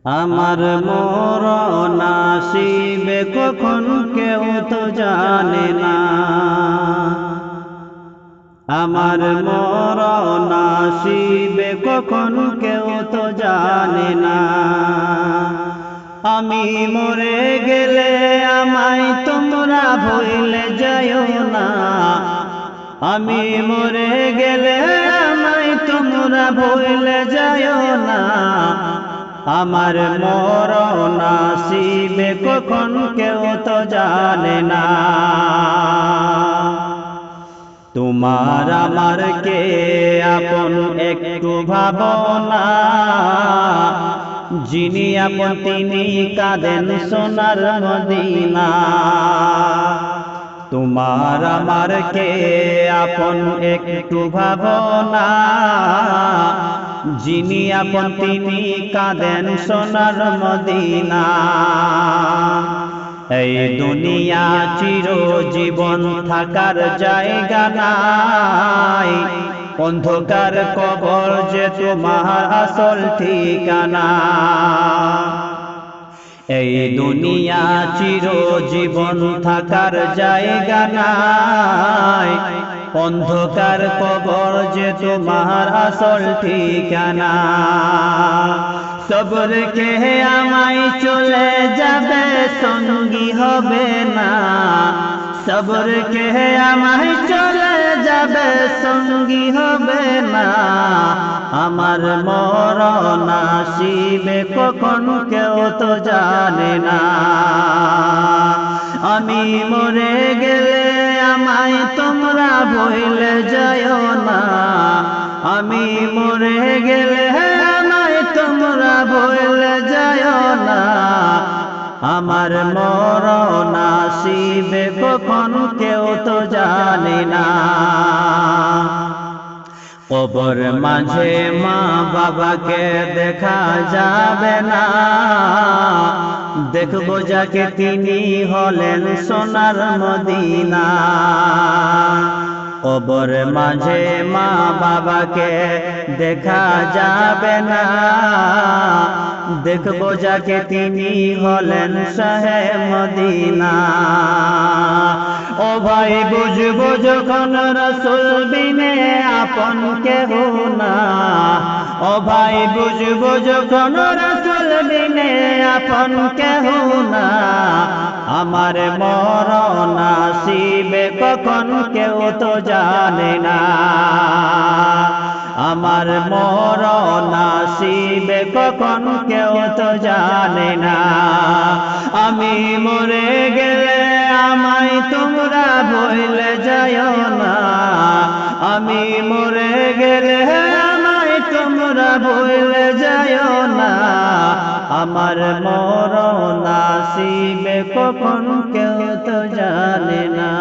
আমার মরণ আসিবে কখন কেউ তো জানে না। আমার মরণ আসিবে কখন কেউ তো জানে না। আমি মরে গেলে আমায় তোমরা ভুলে যাইও না। আমি মরে গেলে আমায় তোমরা ভুলে যাইও না। আমার মরণ আসিবে কখন কেউ তো জানে না। তোমার আমার কে আপন একটু ভাবনা, যিনি আপন তিনি কাঁদেন সোনার মদিনা। তোমার আমার কে আপন একটু ভাবনা, যিনি আপন তিনি কাঁদেন সোনার মদিনা। এই দুনিয়া চিরজীবন থাকার জায়গা নাই, অন্ধকার কবর যে তোমার আসল ঠিকানা। এই দুনিয়া চিরজীবন থাকার জায়গা নাই, অন্ধকার কবর যে তোমার আসল ঠিকানা। সবর কে আমায় চলে যাবে সঙ্গী হবে না। সবর কে আমায় চলে যাবে সঙ্গী হবে না। আমার মরণ আসিবে কখন কেউ তো জানে না। আমি মরে গেলে আমায় তোমরা ভুলে যাইও না। আমি মরে গেলে আমায় তোমরা ভুলে যাইও না। আমার মরণ আসিবে কখন কেউ তো জানে না। কবর মাঝে মা বাবাকে দেখা যাবে না। দেখবো যাকে তিনি হলেন সোনার মদিনা। কবর মাঝে মা বাবাকে দেখা যাবে না। দেখবো যাকে তিনি হলেন শাহে মদিনা। ও ভাই বুঝবো যখন রাসূল বিনে আপন কেহ না। ও ভাই বুঝবো যখন রাসূল বিনে আপন কেহ না। আমার মরণ আসিবে কখন কেউ তো জানে না। আমার মরণ আসিবে কখন কেউ তো জানে না। আমি মরে গেলে আমায় তোমরা ভুলে যাইও না। আমি মরে গেলে আমায় তোমরা ভুলে যাইও না। আমার মরণ আসিবে কখন কেউ তো জানে না।